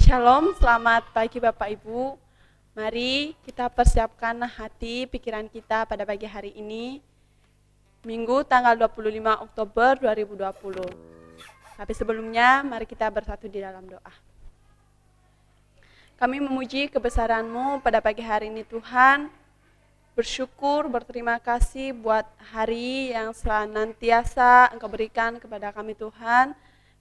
Shalom, selamat pagi Bapak Ibu. Mari kita persiapkan hati pikiran kita pada pagi hari ini, Minggu tanggal 25 Oktober 2020. Tapi sebelumnya, mari kita bersatu di dalam doa. Kami memuji kebesaran-Mu pada pagi hari ini Tuhan, bersyukur, berterima kasih buat hari yang senantiasa Engkau berikan kepada kami Tuhan.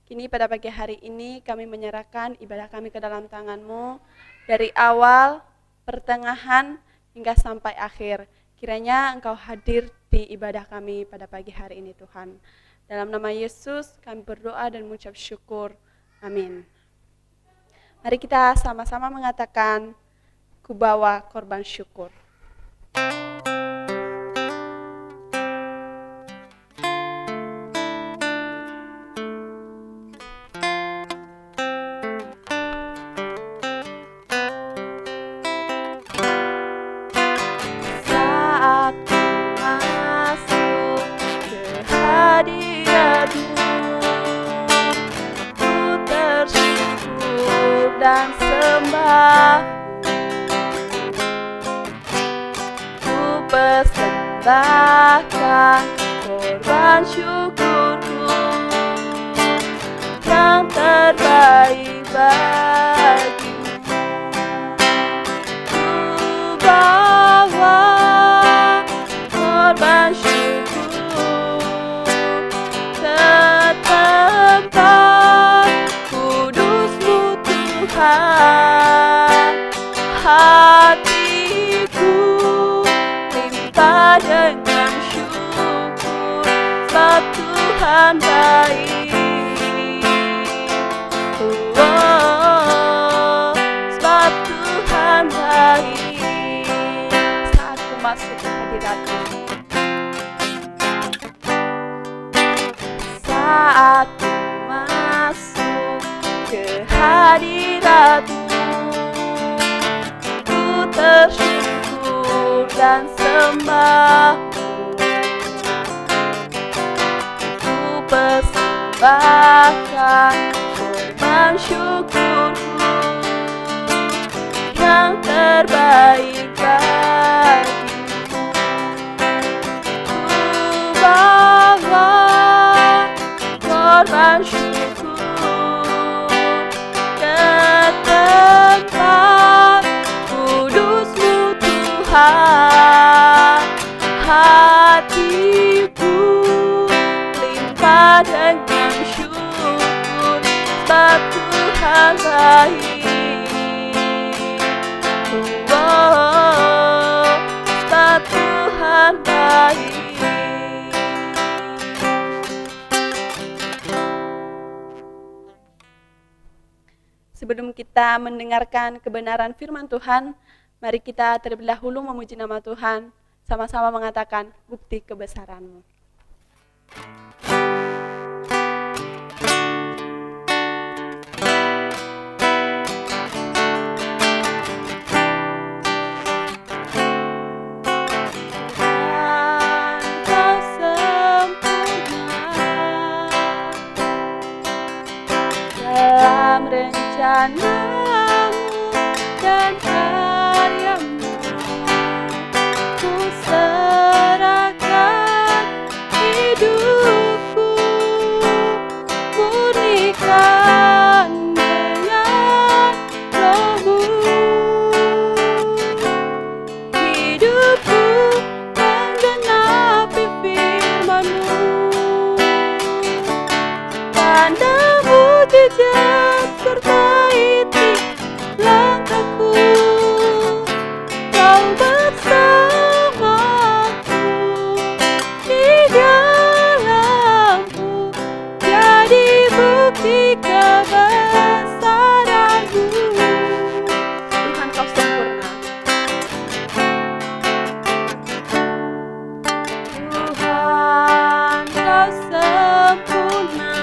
Kini pada pagi hari ini kami menyerahkan ibadah kami ke dalam tangan-Mu dari awal, pertengahan, hingga sampai akhir. Kiranya Engkau hadir di ibadah kami pada pagi hari ini Tuhan. Dalam nama Yesus kami berdoa dan mengucap syukur. Amin. Mari kita sama-sama mengatakan, ku bawa korban syukur. Dan sembah, ku persembahkan korban syukurku yang terbaik bagimu. Ku bawa korban syukur ke tempat kudus-Mu Tuhan, hatiku limpah dengan syukur, sebab Tuhan baik. Sebab Tuhan baik. Saat ku masuk ke hadirat-Mu, saat ku masuk ke hadirat-Mu, ku tersyukur dan sembah, ku persembahkan korban syukurku yang terbaik bagimu. Ku bawa korban syukur ke tempat kudus-Mu Tuhan, hatiku limpah dengan syukur, sebab Tuhan baik. Sebab Tuhan baik. Sebelum kita mendengarkan kebenaran firman Tuhan, mari kita terlebih dahulu memuji nama Tuhan, sama-sama mengatakan bukti kebesaran-Mu. Engkau sempurna dalam rencana-Mu dan karya-Mu, ku serahkan hidupku, murnikan dengan Roh-Mu. Hidupku menggenapi firman-Mu, tanda mukjizat sertai langkahku, Kau bersamaku di dalamku, jadi bukti kebesaran-Mu. Tuhan, Kau sempurna. Tuhan, Kau sempurna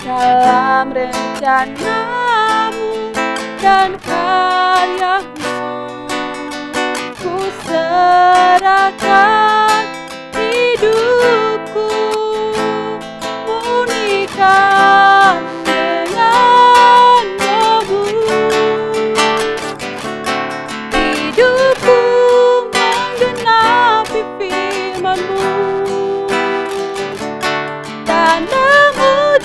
dalam rencana-Mu dan karya-Mu, ku serahkan hidupku, murnikan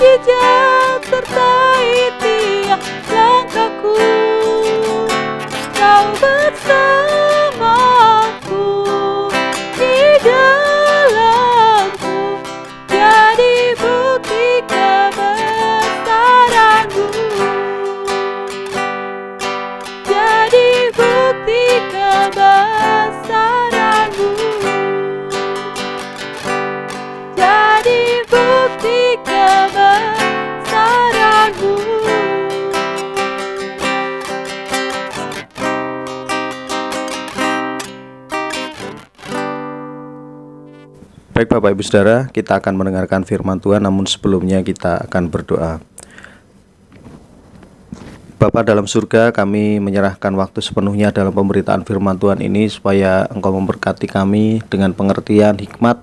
mukjizat sertai tiap langkahku. Kau bersamaku di dalamku, jadi bukti kebesaranmu, jadi bukti kebesaranmu, jadi bukti kebesaranmu. Baik Bapak Ibu Saudara, kita akan mendengarkan firman Tuhan, namun sebelumnya kita akan berdoa. Bapa dalam surga, kami menyerahkan waktu sepenuhnya dalam pemberitaan firman Tuhan ini, supaya Engkau memberkati kami dengan pengertian hikmat,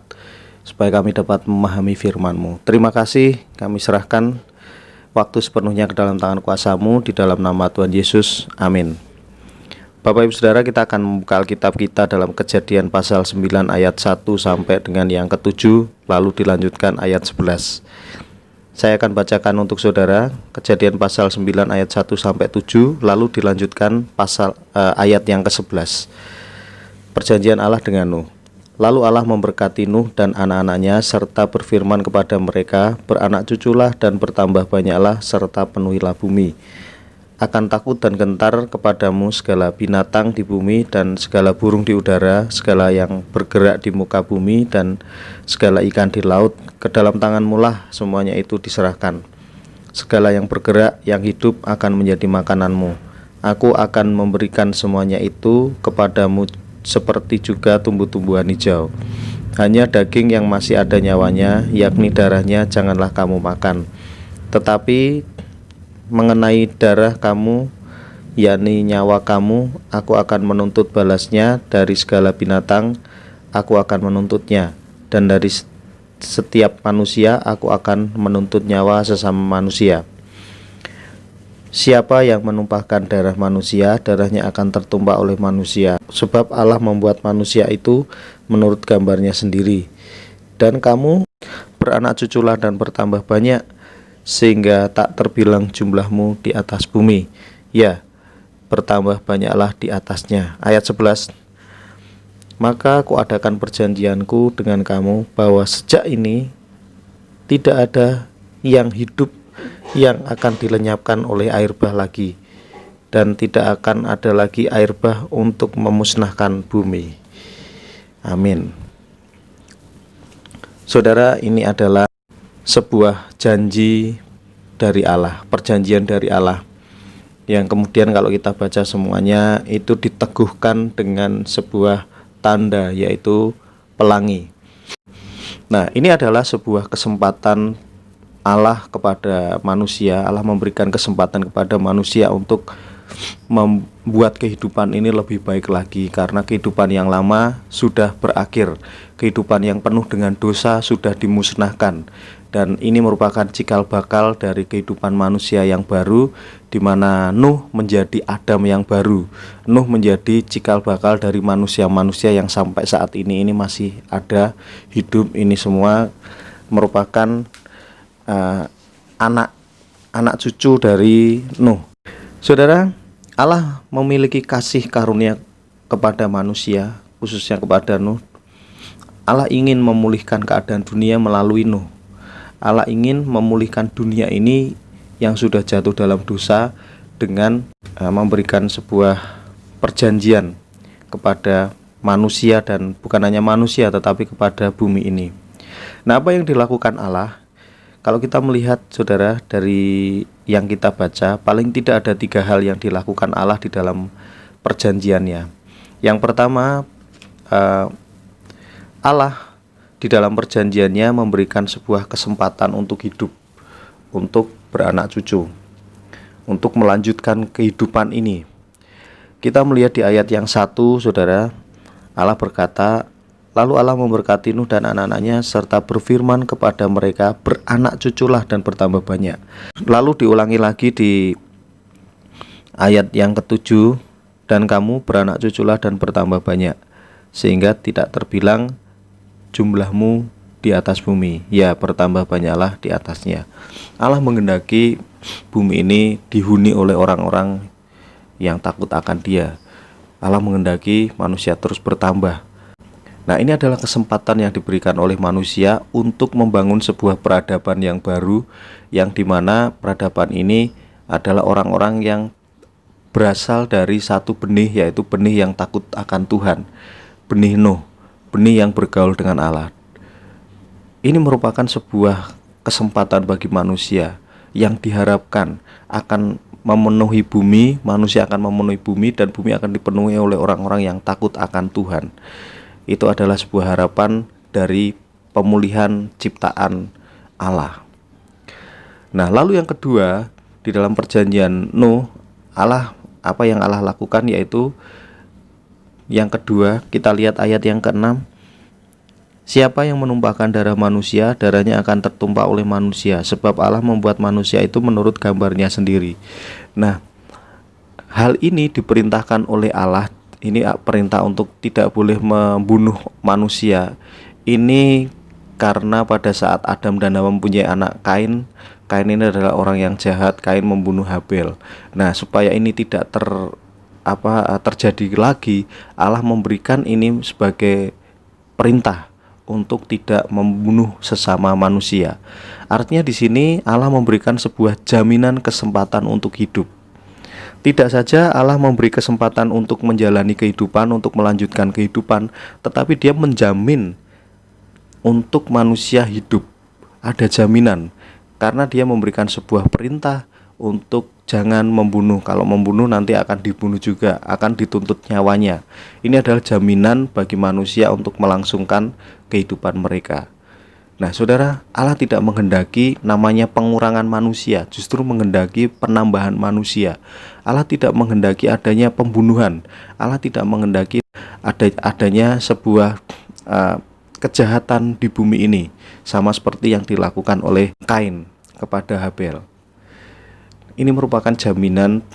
supaya kami dapat memahami firman-Mu. Terima kasih, kami serahkan waktu sepenuhnya ke dalam tangan kuasa-Mu, di dalam nama Tuhan Yesus, amin. Bapak Ibu Saudara, kita akan membuka Alkitab kita dalam Kejadian pasal 9 ayat 1 sampai dengan yang ke-7, lalu dilanjutkan ayat 11. Saya akan bacakan untuk saudara Kejadian pasal 9 ayat 1 sampai 7, lalu dilanjutkan ayat yang ke-11. Perjanjian Allah dengan Nuh. Lalu Allah memberkati Nuh dan anak-anaknya, serta berfirman kepada mereka, beranak cuculah dan bertambah banyaklah, serta penuhilah bumi. Akan takut dan gentar kepadamu segala binatang di bumi dan segala burung di udara, segala yang bergerak di muka bumi dan segala ikan di laut. Ke dalam tanganmu lah semuanya itu diserahkan. Segala yang bergerak, yang hidup akan menjadi makananmu. Aku akan memberikan semuanya itu kepadamu, seperti juga tumbuh-tumbuhan hijau. Hanya daging yang masih ada nyawanya, yakni darahnya, janganlah kamu makan. Tetapi mengenai darah kamu, yakni nyawa kamu, aku akan menuntut balasnya. Dari segala binatang aku akan menuntutnya, dan dari setiap manusia aku akan menuntut nyawa sesama manusia. Siapa yang menumpahkan darah manusia, darahnya akan tertumpah oleh manusia, sebab Allah membuat manusia itu menurut gambarnya sendiri. Dan kamu beranak cuculah dan bertambah banyak, sehingga tak terbilang jumlahmu di atas bumi. Ya, bertambah banyaklah di atasnya. Ayat 11. Maka aku adakan perjanjianku dengan kamu, bahwa sejak ini tidak ada yang hidup yang akan dilenyapkan oleh air bah lagi, dan tidak akan ada lagi air bah untuk memusnahkan bumi. Amin. Saudara, ini adalah sebuah janji dari Allah, perjanjian dari Allah, yang kemudian kalau kita baca semuanya itu diteguhkan dengan sebuah tanda, yaitu pelangi. Nah, ini adalah sebuah kesempatan Allah kepada manusia. Allah memberikan kesempatan kepada manusia untuk membuat kehidupan ini lebih baik lagi, karena kehidupan yang lama sudah berakhir. Kehidupan yang penuh dengan dosa sudah dimusnahkan, dan ini merupakan cikal bakal dari kehidupan manusia yang baru, di mana Nuh menjadi Adam yang baru. Nuh menjadi cikal bakal dari manusia-manusia yang sampai saat ini masih ada hidup. Ini semua merupakan anak cucu dari Nuh. Saudara, Allah memiliki kasih karunia kepada manusia, khususnya kepada Nuh. Allah ingin memulihkan keadaan dunia melalui Nuh. Allah ingin memulihkan dunia ini yang sudah jatuh dalam dosa dengan memberikan sebuah perjanjian kepada manusia, dan bukan hanya manusia tetapi kepada bumi ini. Nah, apa yang dilakukan Allah? Kalau kita melihat saudara dari yang kita baca, paling tidak ada 3 hal yang dilakukan Allah di dalam perjanjiannya. Yang pertama, Allah di dalam perjanjiannya memberikan sebuah kesempatan untuk hidup, untuk beranak cucu, untuk melanjutkan kehidupan ini. Kita melihat di ayat yang 1, saudara, Allah berkata, lalu Allah memberkati Nuh dan anak-anaknya, serta berfirman kepada mereka, beranak cuculah dan bertambah banyak. Lalu diulangi lagi di ayat yang ke-7, dan kamu beranak cuculah dan bertambah banyak, sehingga tidak terbilang jumlahmu di atas bumi, ya bertambah banyaklah di atasnya. Allah menghendaki bumi ini dihuni oleh orang-orang yang takut akan Dia. Allah menghendaki manusia terus bertambah. Nah, ini adalah kesempatan yang diberikan oleh manusia untuk membangun sebuah peradaban yang baru, yang dimana peradaban ini adalah orang-orang yang berasal dari satu benih, yaitu benih yang takut akan Tuhan, benih Nuh, benih yang bergaul dengan Allah. Ini merupakan sebuah kesempatan bagi manusia yang diharapkan akan memenuhi bumi, manusia akan memenuhi bumi, dan bumi akan dipenuhi oleh orang-orang yang takut akan Tuhan. Itu adalah sebuah harapan dari pemulihan ciptaan Allah. Nah, lalu yang kedua, di dalam perjanjian Nuh, apa yang Allah lakukan, yaitu yang kedua, kita lihat ayat yang ke-6. Siapa yang menumpahkan darah manusia, darahnya akan tertumpah oleh manusia, sebab Allah membuat manusia itu menurut gambarnya sendiri. Nah, hal ini diperintahkan oleh Allah. Ini perintah untuk tidak boleh membunuh manusia. Ini karena pada saat Adam dan Hawa mempunyai anak Kain ini adalah orang yang jahat. Kain membunuh Habel. Nah, supaya ini tidak terjadi lagi, Allah memberikan ini sebagai perintah untuk tidak membunuh sesama manusia. Artinya di sini Allah memberikan sebuah jaminan kesempatan untuk hidup. Tidak saja Allah memberi kesempatan untuk menjalani kehidupan, untuk melanjutkan kehidupan, tetapi Dia menjamin untuk manusia hidup. Ada jaminan, karena Dia memberikan sebuah perintah untuk jangan membunuh. Kalau membunuh nanti akan dibunuh juga, akan dituntut nyawanya. Ini adalah jaminan bagi manusia untuk melangsungkan kehidupan mereka. Nah, saudara, Allah tidak menghendaki namanya pengurangan manusia, justru menghendaki penambahan manusia. Allah tidak menghendaki adanya pembunuhan. Allah tidak menghendaki adanya sebuah kejahatan di bumi ini, sama seperti yang dilakukan oleh Kain kepada Habel. Ini merupakan jaminan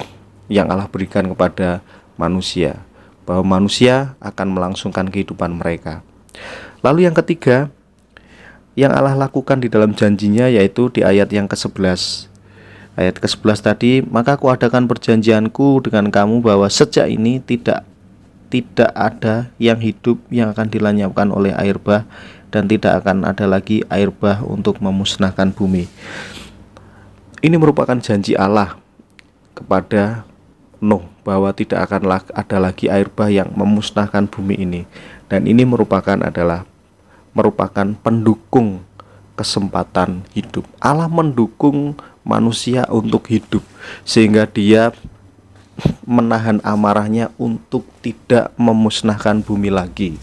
yang Allah berikan kepada manusia, bahwa manusia akan melangsungkan kehidupan mereka. Lalu yang ketiga, yang Allah lakukan di dalam janjinya, yaitu di ayat yang ke-11. Ayat ke-11 tadi, maka aku adakan perjanjianku dengan kamu bahwa sejak ini tidak ada yang hidup yang akan dilenyapkan oleh air bah, dan tidak akan ada lagi air bah untuk memusnahkan bumi. Ini merupakan janji Allah kepada Nuh bahwa tidak akan ada lagi air bah yang memusnahkan bumi ini. Dan ini merupakan pendukung kesempatan hidup. Allah mendukung manusia untuk hidup, sehingga Dia menahan amarahnya untuk tidak memusnahkan bumi lagi.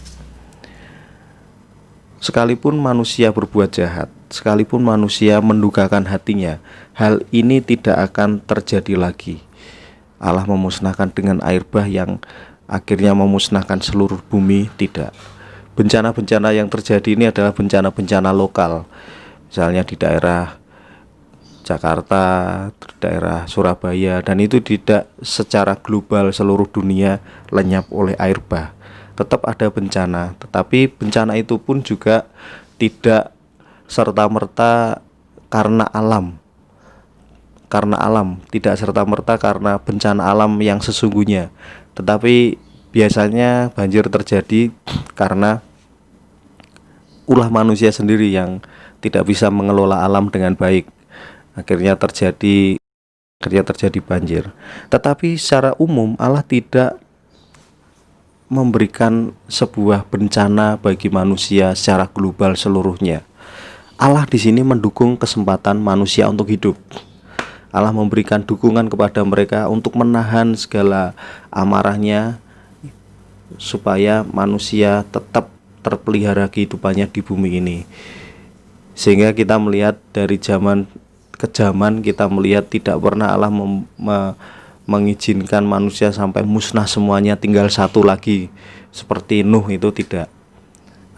Sekalipun manusia berbuat jahat, sekalipun manusia mendukakan hatinya, hal ini tidak akan terjadi lagi. Allah memusnahkan dengan air bah yang akhirnya memusnahkan seluruh bumi, tidak. Bencana-bencana yang terjadi ini adalah bencana-bencana lokal. Misalnya di daerah Jakarta, di daerah Surabaya, dan itu tidak secara global seluruh dunia lenyap oleh air bah. Tetap ada bencana, tetapi bencana itu pun juga tidak serta-merta karena alam. Tidak serta-merta karena bencana alam yang sesungguhnya, tetapi biasanya banjir terjadi karena ulah manusia sendiri yang tidak bisa mengelola alam dengan baik. Akhirnya terjadi banjir. Tetapi secara umum Allah tidak memberikan sebuah bencana bagi manusia secara global seluruhnya. Allah di sini mendukung kesempatan manusia untuk hidup. Allah memberikan dukungan kepada mereka untuk menahan segala amarahnya, supaya manusia tetap terpelihara kehidupannya di bumi ini. Sehingga kita melihat dari zaman ke zaman, kita melihat tidak pernah Allah mengizinkan manusia sampai musnah semuanya, tinggal satu lagi seperti Nuh, itu tidak.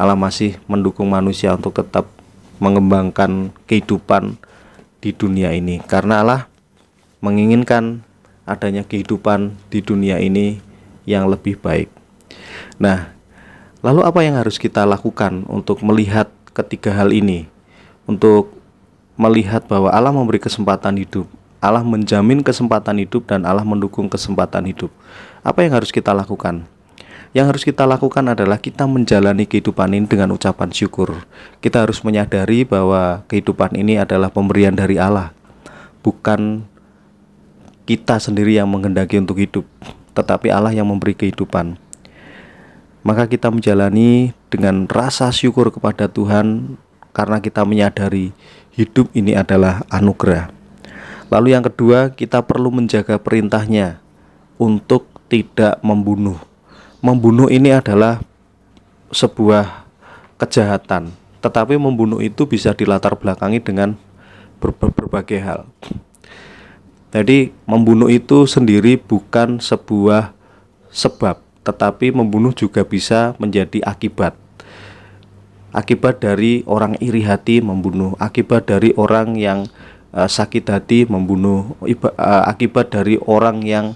Allah masih mendukung manusia untuk tetap mengembangkan kehidupan di dunia ini, karena Allah menginginkan adanya kehidupan di dunia ini yang lebih baik. Nah, lalu apa yang harus kita lakukan untuk melihat ketiga hal ini, untuk melihat bahwa Allah memberi kesempatan hidup, Allah menjamin kesempatan hidup, dan Allah mendukung kesempatan hidup. Apa yang harus kita lakukan? Yang harus kita lakukan adalah kita menjalani kehidupan ini dengan ucapan syukur. Kita harus menyadari bahwa kehidupan ini adalah pemberian dari Allah. Bukan kita sendiri yang menghendaki untuk hidup, tetapi Allah yang memberi kehidupan. Maka kita menjalani dengan rasa syukur kepada Tuhan karena kita menyadari hidup ini adalah anugerah. Lalu yang kedua, kita perlu menjaga perintahnya untuk tidak membunuh. Membunuh ini adalah sebuah kejahatan, tetapi membunuh itu bisa dilatar belakangi dengan berbagai hal. Jadi membunuh itu sendiri bukan sebuah sebab, tetapi membunuh juga bisa menjadi akibat. Akibat dari orang iri hati membunuh, akibat dari orang yang sakit hati membunuh, akibat dari orang yang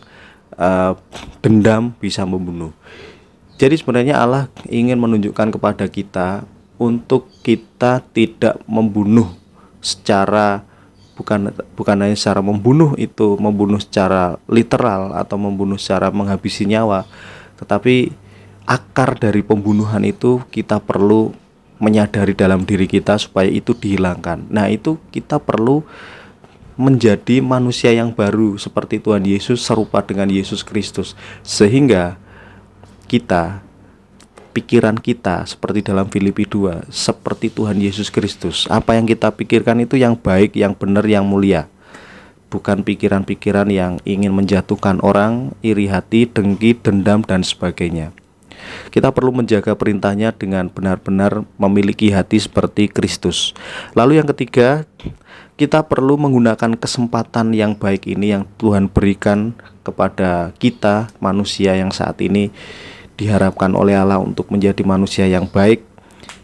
dendam bisa membunuh. Jadi sebenarnya Allah ingin menunjukkan kepada kita untuk kita tidak membunuh secara bukan hanya secara membunuh itu membunuh secara literal atau membunuh secara menghabisi nyawa, tetapi akar dari pembunuhan itu kita perlu menyadari dalam diri kita supaya itu dihilangkan. Nah, itu kita perlu menjadi manusia yang baru seperti Tuhan Yesus, serupa dengan Yesus Kristus, sehingga pikiran kita seperti dalam Filipi 2, seperti Tuhan Yesus Kristus. Apa yang kita pikirkan itu yang baik, yang benar, yang mulia, bukan pikiran-pikiran yang ingin menjatuhkan orang, iri hati, dengki, dendam, dan sebagainya. Kita perlu menjaga perintahnya dengan benar-benar memiliki hati seperti Kristus. Lalu yang ketiga, kita perlu menggunakan kesempatan yang baik ini yang Tuhan berikan kepada kita, manusia yang saat ini diharapkan oleh Allah untuk menjadi manusia yang baik.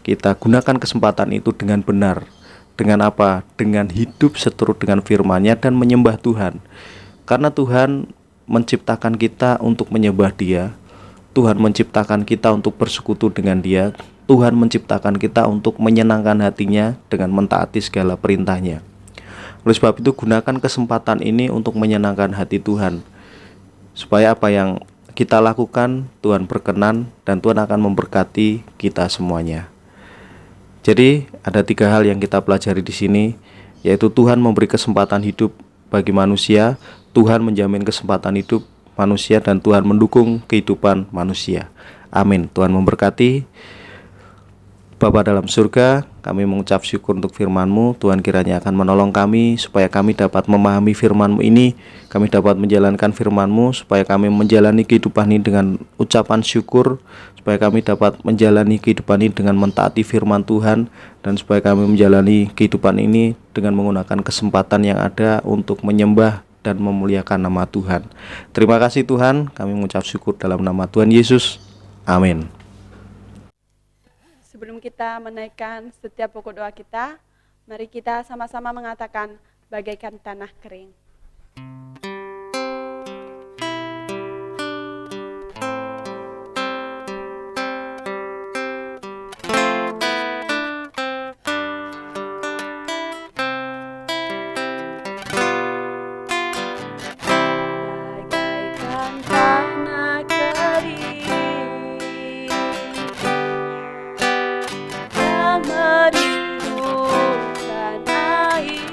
Kita gunakan kesempatan itu dengan benar. Dengan apa? Dengan hidup seturut dengan firman-Nya dan menyembah Tuhan. Karena Tuhan menciptakan kita untuk menyembah Dia. Tuhan menciptakan kita untuk bersekutu dengan Dia. Tuhan menciptakan kita untuk menyenangkan hatinya dengan mentaati segala perintah-Nya. Oleh sebab itu, gunakan kesempatan ini untuk menyenangkan hati Tuhan, supaya apa yang kita lakukan Tuhan berkenan dan Tuhan akan memberkati kita semuanya. Jadi ada 3 hal yang kita pelajari di sini, yaitu Tuhan memberi kesempatan hidup bagi manusia, Tuhan menjamin kesempatan hidup manusia, dan Tuhan mendukung kehidupan manusia. Amin. Tuhan memberkati. Bapa dalam surga, kami mengucap syukur untuk firman-Mu. Tuhan kiranya akan menolong kami supaya kami dapat memahami firman-Mu ini, kami dapat menjalankan firman-Mu, supaya kami menjalani kehidupan ini dengan ucapan syukur, supaya kami dapat menjalani kehidupan ini dengan mentaati firman Tuhan, dan supaya kami menjalani kehidupan ini dengan menggunakan kesempatan yang ada untuk menyembah dan memuliakan nama Tuhan. Terima kasih Tuhan, kami mengucap syukur dalam nama Tuhan Yesus. Amin. Sebelum kita menaikkan setiap pokok doa kita, mari kita sama-sama mengatakan bagaikan tanah kering. Bagaikan tanah kering yang merindukan air,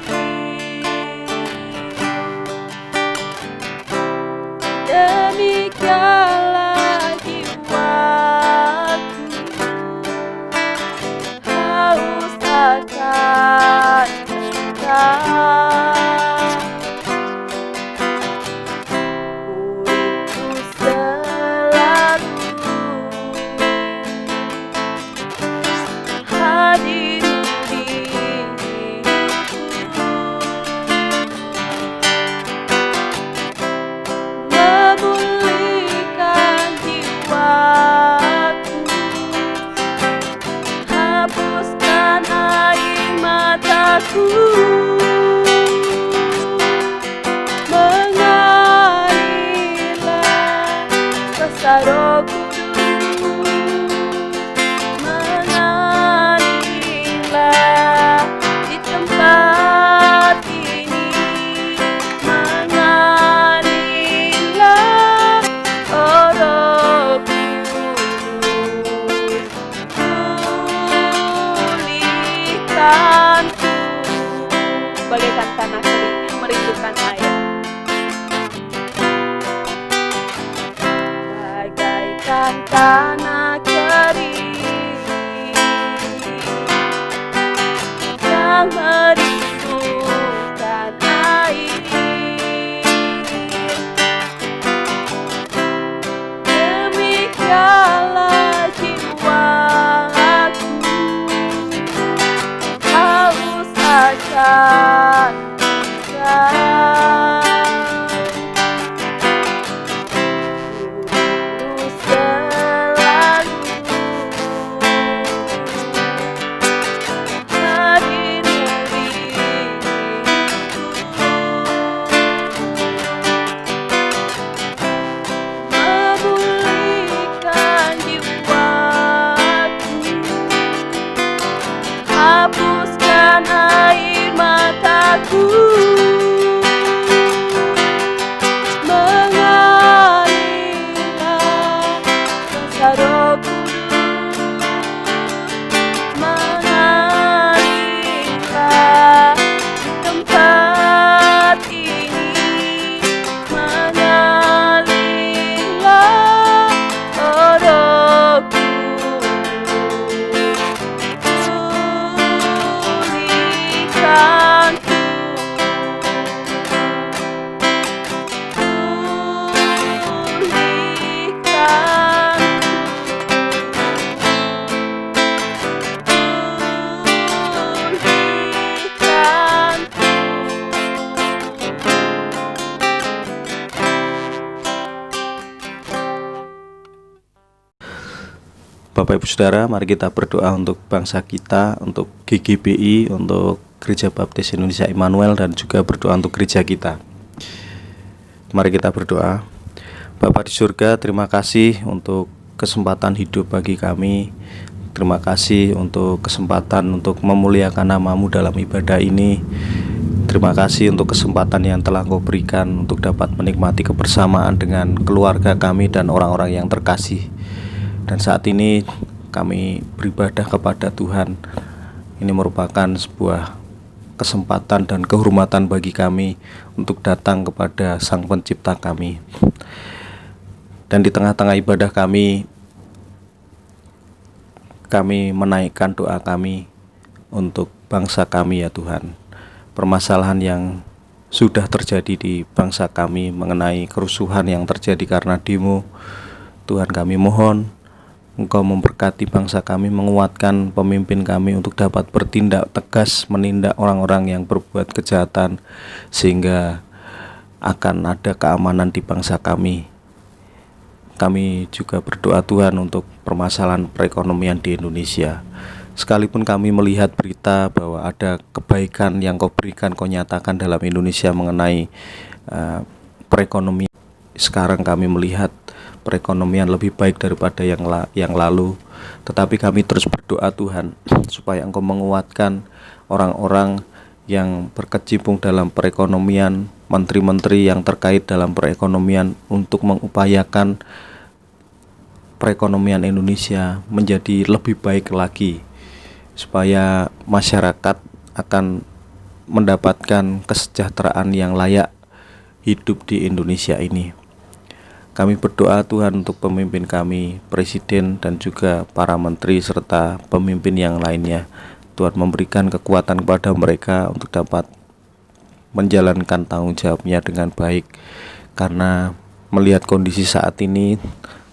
merindukan ayah. Bagaikan tanah kering yang merindukan air, demikianlah jiwaku haus akan Engkau. Ku selalu merindu memulihkan jiwaku, hapuskan air mataku, mengalirlah rasa Roh Kudus, mengalirlah tempat ini, mengalirlah oh Roh Kudus, pulihkanku, Bapak Ibu Saudara, mari kita berdoa untuk bangsa kita, untuk GGBI, untuk Gereja Baptis Indonesia Immanuel, dan juga berdoa untuk gereja kita. Mari kita berdoa. Bapa di surga, terima kasih untuk kesempatan hidup bagi kami. Terima kasih untuk kesempatan untuk memuliakan nama-Mu dalam ibadah ini. Terima kasih untuk kesempatan yang telah Kau berikan untuk dapat menikmati kebersamaan dengan keluarga kami dan orang-orang yang terkasih. Dan saat ini kami beribadah kepada Tuhan. Ini merupakan sebuah kesempatan dan kehormatan bagi kami untuk datang kepada Sang Pencipta kami. Dan di tengah-tengah ibadah kami menaikkan doa kami untuk bangsa kami ya Tuhan. Permasalahan yang sudah terjadi di bangsa kami mengenai kerusuhan yang terjadi karena demo, Tuhan kami mohon Engkau memberkati bangsa kami, menguatkan pemimpin kami untuk dapat bertindak tegas, menindak orang-orang yang berbuat kejahatan, sehingga akan ada keamanan di bangsa kami. Kami juga berdoa Tuhan untuk permasalahan perekonomian di Indonesia. Sekalipun kami melihat berita bahwa ada kebaikan yang Kau berikan, Kau nyatakan dalam Indonesia mengenai perekonomian, sekarang kami melihat perekonomian lebih baik daripada yang lalu. Tetapi kami terus berdoa Tuhan supaya Engkau menguatkan orang-orang yang berkecimpung dalam perekonomian, menteri-menteri yang terkait dalam perekonomian, untuk mengupayakan perekonomian Indonesia menjadi lebih baik lagi, supaya masyarakat akan mendapatkan kesejahteraan yang layak hidup di Indonesia ini. Kami berdoa Tuhan untuk pemimpin kami, presiden dan juga para menteri serta pemimpin yang lainnya. Tuhan memberikan kekuatan kepada mereka untuk dapat menjalankan tanggung jawabnya dengan baik. Karena melihat kondisi saat ini,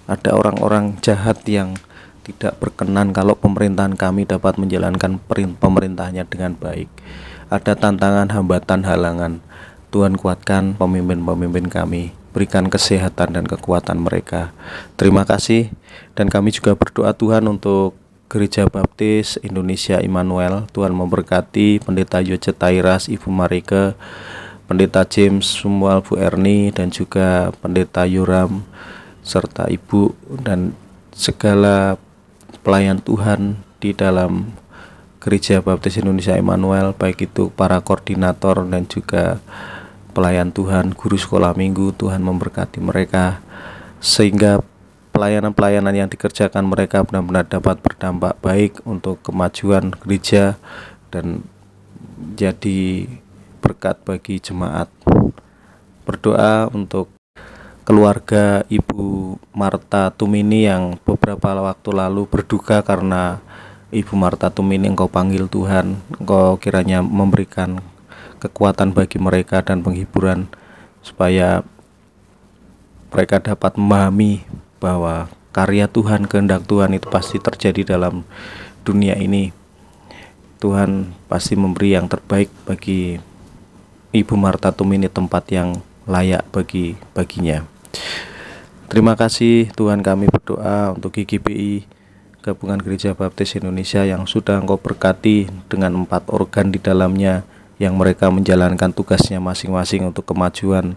ada orang-orang jahat yang tidak berkenan kalau pemerintahan kami dapat menjalankan pemerintahnya dengan baik. Ada tantangan, hambatan, halangan. Tuhan kuatkan pemimpin-pemimpin kami, berikan kesehatan dan kekuatan mereka. Terima kasih. Dan kami juga berdoa Tuhan untuk Gereja Baptis Indonesia Immanuel. Tuhan memberkati Pendeta Yoce Tairas, Ibu Marike, Pendeta James Sumual, Bu Erni, dan juga Pendeta Yoram serta Ibu dan segala pelayan Tuhan di dalam Gereja Baptis Indonesia Immanuel, baik itu para koordinator dan juga pelayan Tuhan, guru sekolah minggu. Tuhan memberkati mereka sehingga pelayanan-pelayanan yang dikerjakan mereka benar-benar dapat berdampak baik untuk kemajuan gereja dan jadi berkat bagi jemaat. Berdoa untuk keluarga Ibu Marta Tumini yang beberapa waktu lalu berduka karena Ibu Marta Tumini Engkau panggil Tuhan, Engkau kiranya memberikan kekuatan bagi mereka dan penghiburan supaya mereka dapat memahami bahwa karya Tuhan, kehendak Tuhan itu pasti terjadi dalam dunia ini. Tuhan pasti memberi yang terbaik bagi Ibu Marta Tumini, tempat yang layak baginya. Terima kasih Tuhan, kami berdoa untuk GGBI, Gabungan Gereja Baptis Indonesia, yang sudah Engkau berkati dengan 4 organ di dalamnya, yang mereka menjalankan tugasnya masing-masing untuk kemajuan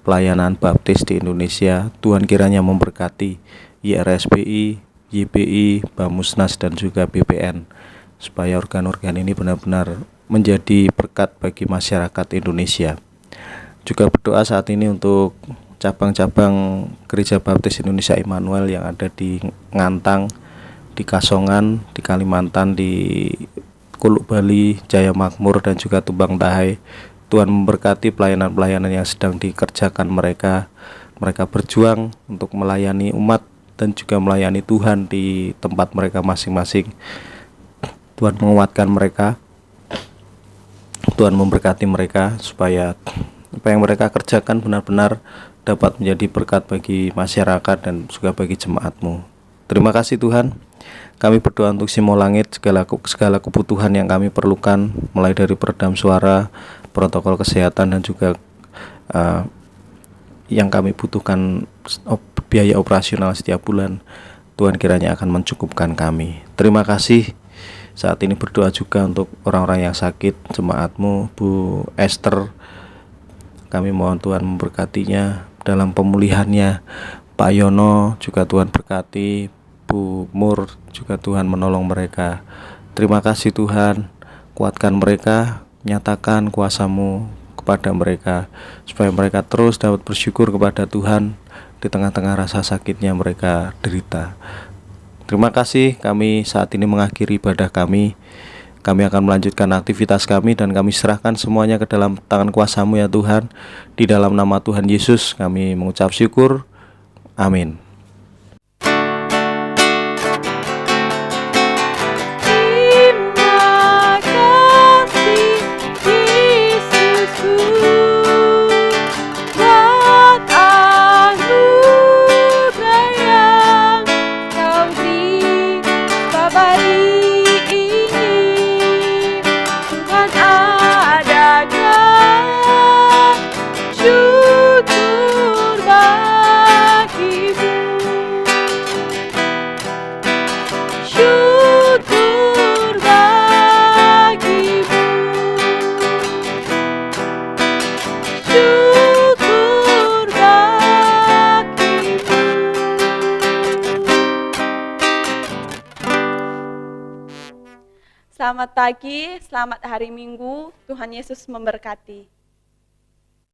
pelayanan baptis di Indonesia. Tuhan kiranya memberkati YRSBI, YBI, Bamusnas, dan juga BPN, supaya organ-organ ini benar-benar menjadi berkat bagi masyarakat Indonesia. Juga berdoa saat ini untuk cabang-cabang Gereja Baptis Indonesia Immanuel yang ada di Ngantang, di Kasongan, di Kalimantan, di Kuluk Bali, Jaya Makmur, dan juga Tumbang Dahai. Tuhan memberkati pelayanan-pelayanan yang sedang dikerjakan mereka. Mereka berjuang untuk melayani umat dan juga melayani Tuhan di tempat mereka masing-masing. Tuhan menguatkan mereka, Tuhan memberkati mereka supaya apa yang mereka kerjakan benar-benar dapat menjadi berkat bagi masyarakat dan juga bagi jemaat-Mu. Terima kasih Tuhan. Kami berdoa untuk Simo Langit, segala kebutuhan yang kami perlukan, mulai dari peredam suara, protokol kesehatan, dan juga yang kami butuhkan biaya operasional setiap bulan. Tuhan kiranya akan mencukupkan kami. Terima kasih. Saat ini berdoa juga untuk orang-orang yang sakit, jemaat-Mu, Bu Esther. Kami mohon Tuhan memberkatinya dalam pemulihannya. Pak Yono juga Tuhan berkati, Bu Mur juga Tuhan menolong mereka. Terima kasih Tuhan, kuatkan mereka, nyatakan kuasa-Mu kepada mereka, supaya mereka terus dapat bersyukur kepada Tuhan di tengah-tengah rasa sakitnya mereka derita. Terima kasih, kami saat ini mengakhiri ibadah kami. Kami akan melanjutkan aktivitas kami dan kami serahkan semuanya ke dalam tangan kuasa-Mu ya Tuhan. Di dalam nama Tuhan Yesus kami mengucap syukur. Amin. Selamat pagi, selamat hari Minggu, Tuhan Yesus memberkati.